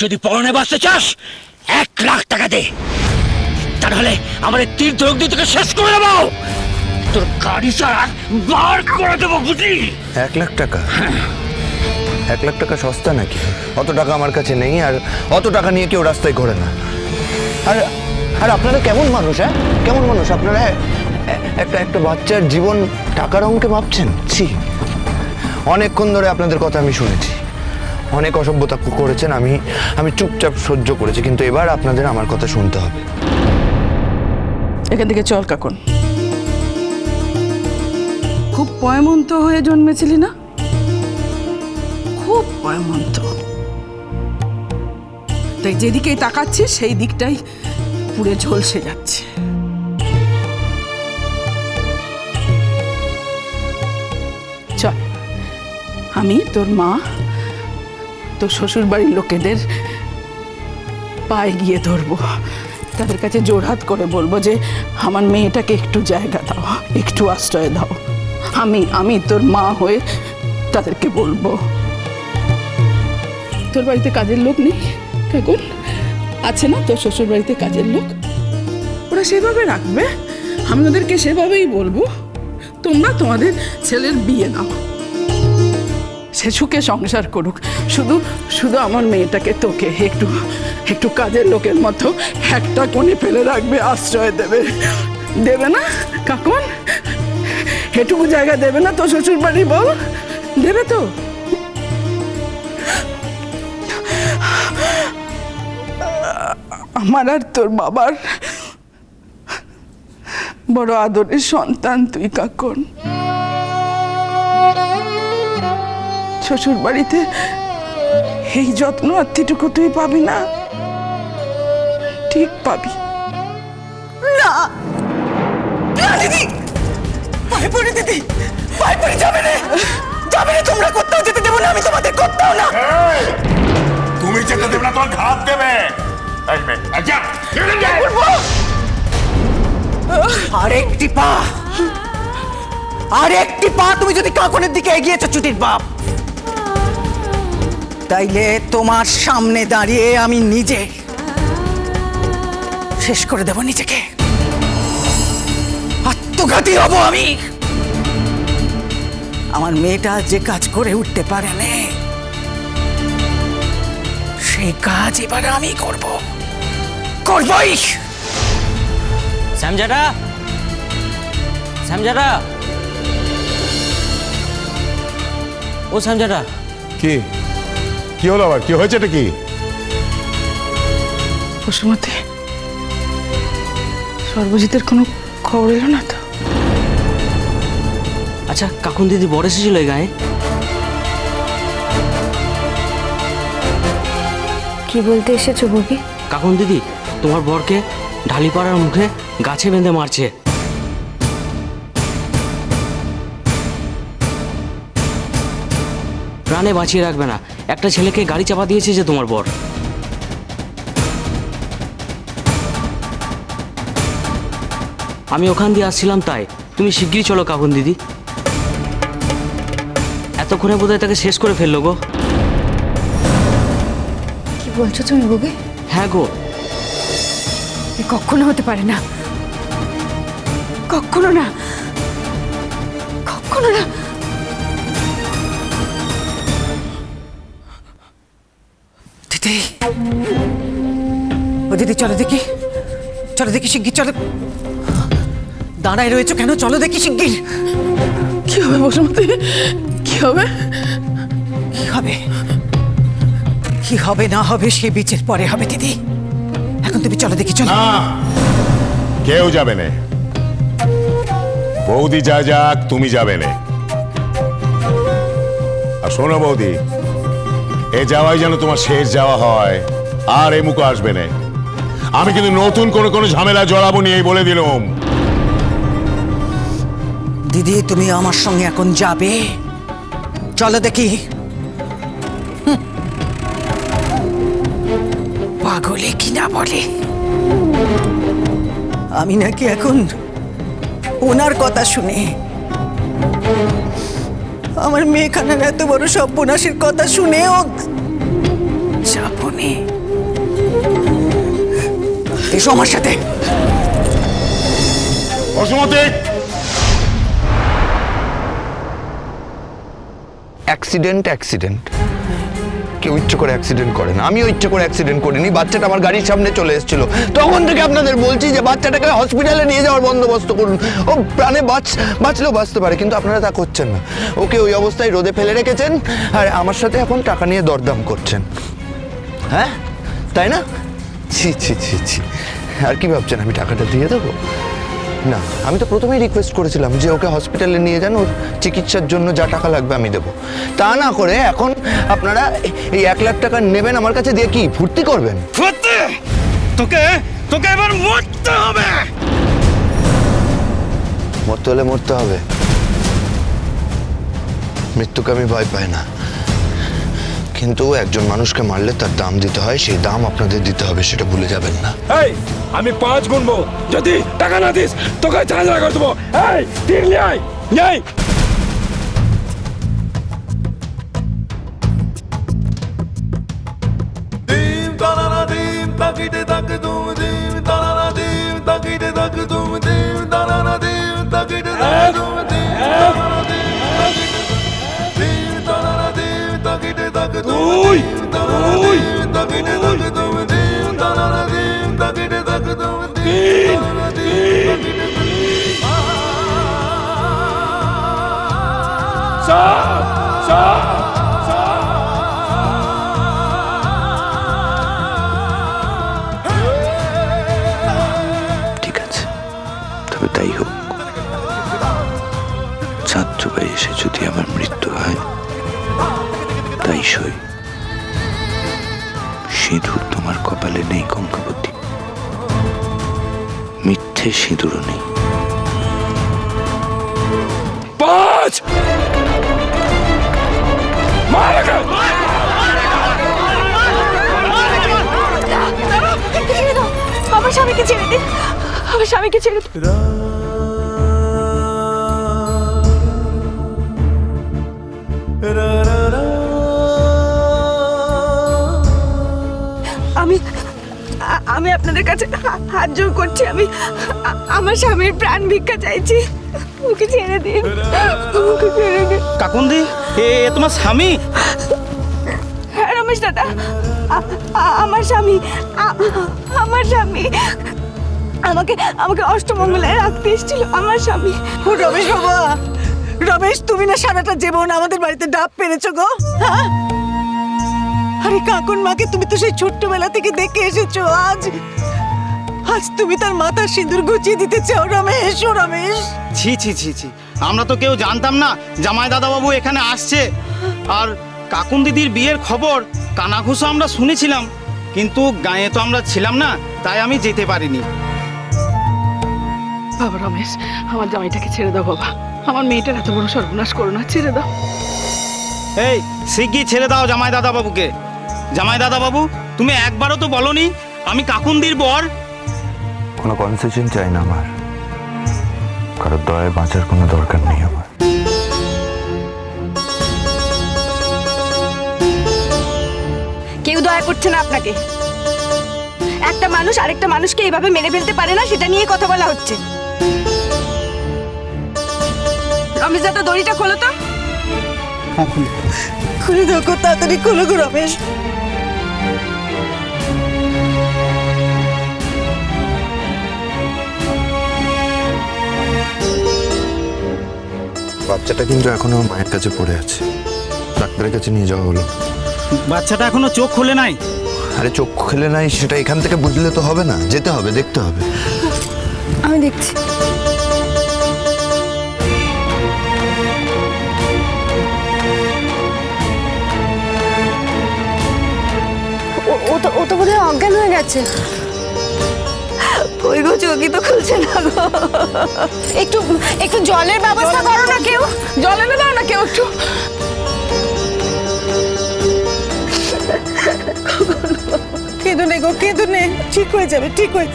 যদি পরনে বাঁচতে চাস 1,00,000 টাকা দে, তা নাহলে আমাদের তীর ধরক দিয়ে তোকে শেষ করে দেবো। তোর গাড়ি ছাড়া বার করে দেবো, বুঝলি? 1,00,000 টাকা? 1,00,000 টাকা সস্তা নাকি? অত টাকা আমার কাছে নেই, আর অত টাকা নিয়ে কেউ রাস্তায় ঘোরে না। আর আর আপনারা কেমন মানুষ? কেমন মানুষ আপনারা? একটা বাচ্চার জীবন টাকার অঙ্কে মাপছেন? ছি, অনেকক্ষণ ধরে আপনাদের কথা আমি শুনেছি, অনেক অসভ্যতা করেছেন, আমি চুপচাপ সহ্য করেছি, কিন্তু এবার আপনাদের আমার কথা শুনতে হবে। এখান থেকে চল কাকন। খুব পয়মন্ত হয়ে জন্মেছিলি না? খুব পয়মন্ত, তাই যেদিকেই তাকাচ্ছিস সেই দিকটাই পুড়ে ঝলসে যাচ্ছে। চল, আমি তোর মা তোর শ্বশুর বাড়ির লোকেদের পায়ে গিয়ে ধরবো, তাদের কাছে জোরহাত করে বলবো যে আমার মেয়েটাকে একটু জায়গা দাও, একটু আশ্রয় দাও। আমি তোর মা হয়ে তাদেরকে বলবো। তোর বাড়িতে কাজের লোক নেই কাকুন? আছে না তোর শ্বশুর বাড়িতে কাজের লোক? ওরা সেভাবে রাখবে, আমি ওদেরকে সেভাবেই বলবো তোমরা তোমাদের ছেলের বিয়ে নাও, সে সুখে সংসার করুক। শুধু শুধু আমার মেয়েটাকে তোকে একটু কাজের লোকের মতো একটা কোণে ফেলে রাখবে, আশ্রয় দেবে। দেবে না কাকুন? এটুকু জায়গা দেবে না তোর শ্বশুর বাড়ি? বল, দেবে তো? আমার আর তোর বাবার বড় আদরের সন্তান তুই কাকুন। শ্বশুর বাড়িতে এই যত্ন আত্মীটুকু তুই পাবি না? ঠিক পাবি না। দিদি পায়ে পড়ে, দিদি পায়ে পড়ে, যাবে না, যাবে না, তোমরা কোথাও যেতে দেবো না, আমি তোমাদের কোথাও না। তুমি যেতে দেবে না, তোমার ঘাত দেবে। আরেকটি পা তুমি যদি কাকনের দিকে এগিয়েছো চুটির বাপ, তাইলে তোমার সামনে দাঁড়িয়ে আমি নিজে শেষ করে দেব নিজেকে, আত্মঘাতী হব আমি। আমার মেয়েটা যে কাজ করে উঠতে পারে না, সেই কাজ এবার আমি করবই। শ্যামজাদা, শ্যামজাদা, ও শ্যামজাদা। কি হলো আবার? কি হয়েছে? এটা কি? বসুমতী, সর্বজিতের কোনো খবর এলো না তো? আচ্ছা, কাকুন দিদি বড় এসেছিল এই গায়ে? কি বলতে এসেছো ববি? কাকুন দিদি তোমার বরকে ঢালিপাড়ার মুখে গাছে বেঁধে মারছে। প্রাণে বাঁচিয়ে রাখবে না, একটা ছেলেকে গাড়ি চাপা দিয়েছে যে তোমার বর। আমি ওখান দিয়ে আসছিলাম, তাই তুমি শিগগিরই চলো কাকুন দিদি। এতক্ষণে বোধহয় তাকে শেষ করে ফেললো গো। কি বলছো তুমি ববি? হ্যাঁ গো, এ কখনো হতে পারে না, কখনো না, কখনো না। দিদি, ও দিদি, চলো দেখি, চলো দেখি শিগগির, চলো। দাঁড়ায় রয়েছো কেন? চলো দেখি শিগগির। কি হবে বসুমতী? কি হবে? কি হবে? কি হবে না হবে সে বিচার পরে হবে দিদি, এখন তুমি চলো দেখি, চলো। না, কেউ যাবে না। বৌদি যা যাক, তুমি যাবে না। আর শোনো বৌদি, এ যাওয়াই যেন তোমার শেষ যাওয়া হয়, আর এ মুখে আসবে না। আমি কিন্তু নতুন কোনো ঝামেলা জড়াবো নি, এই বলে দিলাম। দিদি, তুমি আমার সঙ্গে এখন যাবে, চলো দেখি। পাগলে কিনা বলে আমি নাকি এখন ওনার কথা শুনে, আমার মেয়েখানার এত বড় সর্বনাশের কথা শুনেও যাব মেয়ে। এসো আমার সাথে। বসুমতী, অ্যাক্সিডেন্ট কেউ ইচ্ছে করে অ্যাক্সিডেন্ট করে না, আমিও ইচ্ছে করে অ্যাক্সিডেন্ট করিনি। বাচ্চাটা আমার গাড়ির সামনে চলে এসেছিল, তখন থেকে আপনাদের বলছি যে বাচ্চাটাকে হসপিটালে নিয়ে যাওয়ার বন্দোবস্ত করুন। ও প্রাণে বাঁচলেও বাঁচতে পারে, কিন্তু আপনারা তা করছেন না। ওকে ওই অবস্থায় রোদে ফেলে রেখেছেন আর আমার সাথে এখন টাকা নিয়ে দরদাম করছেন। হ্যাঁ তাই না? ছি ছি ছি ছি, আর কি ভাবছেন আমি টাকাটা দিয়ে দেবো? না, আমি তো প্রথমেই রিকোয়েস্ট করেছিলাম যে ওকে হসপিটালে নিয়ে যান, ওর চিকিৎসার জন্য যা টাকা লাগবে আমি দেবো। তা না করে এখন আপনারা এই 1 লাখ টাকা নেবেন আমার কাছে, দিয়ে কি ফুর্তি করবেন? তোকে তোকে এবার মরতে হবে। মরতে হলে মরতে হবে। মৃত্যুকে আমি ভয় পাই না, কিন্তু একজন মানুষকে মারলে তার দাম দিতে হয়, সেই দাম আপনাদের দিতে হবে, সেটা ভুলে যাবেন না। এই আমি 5 গুনবো, যদি টাকা না দিস তোকে ঝাঁঝরা করে দেবো। এই 3 নিয়ে আয়, নিয়ে আয়। ঠিক আছে, তবে তাই হোক। চাঁদ চুবাই এসে যদি আমার মৃত্যু হয় তাই সই। সিঁদুর তোমার কপালে নেই কঙ্কাবতী, মিথ্যে সিঁদুরও নেই। 5 আমার স্বামীকে ছেড়ে দিন, আমার স্বামীকে ছেড়ে দিন। আমি আপনাদের কাছে হাত জোড় করছি। আমার স্বামীর প্রাণ ভিক্ষা চাইছি, ওকে ছেড়ে দিন, ওকে ছেড়ে দিন। কাকুন্দি, এ তোমার স্বামী? হ্যাঁ রমেশ দাদা, আমার স্বামী, আমার স্বামী আমাকে অষ্টমঙ্গলায় রাখতে এসেছিল, আমার স্বামী। ও রমেশ বাবা, রমেশ তুমি না সারাটা জীবন আমাদের বাড়িতে ডাব পেরেছো গো, হ্যাঁ? আরে কাকুন মাকে তুমি তো সেই ছোট্টবেলা থেকে দেখে এসেছো, আজ তুমি তার মাথার সিঁদুর গুছিয়ে দিতে চাও রমেশ? ও রমেশ, ছি ছি ছি ছি, আমরা তো কেউ জানতাম না জামাই দাদাবাবু এখানে আসছে। আর কাকুন দিদির বিয়ের খবর কানাঘুষো আমরা শুনেছিলাম, কিন্তু গাঁয়ে তো আমরা ছিলাম না, তাই আমি যেতে পারিনি। বাবা রমেশ, আমার জামাইটাকে ছেড়ে দাও বাবা, আমার মেয়েটার এত বড় সর্বনাশ করো না, ছেড়ে দাও। এই শিগগির ছেড়ে দাও জামাই দাদাবাবুকে। জামাই দাদাবাবু, তুমি একবারও তো বলনি আমি কাকুন্দির বর। কোনো কনসেশন চাই না আমার, কারোর দয়ায় বাঁচার কোনো দরকার নেই আমার। কেউ দয়া করছে না আপনাকে। একটা মানুষ আরেকটা মানুষকে এইভাবে মেরে ফেলতে পারে না, সেটা নিয়ে কথা বলা হচ্ছে। রমেশ দাদা, দড়িটা খোলো তো। খুলে দাও গো, তাড়াতাড়ি খোলো গো রমেশ। বাচ্চাটা কিন্তু এখনো মায়ের কাছে পড়ে আছে, ডাক্তারের কাছে নিয়ে যাওয়া হলো। বাচ্চাটা এখনো চোখ খুলে নাই। আরে চোখ খুলে নাই সেটা এখান থেকে বুঝলে তো হবে না, যেতে হবে, দেখতে হবে। আমি দেখছি। ও তো বোধহয় অজ্ঞান হয়ে গেছে। ওই গো, চোখই তো খুলছে না গো। একটু জলের ব্যবস্থা করো না কেউ, জল এনে দাও না কেউ একটু। কেঁদো নে গো, কেঁদো নে, ঠিক হয়ে যাবে, ঠিক হয়ে।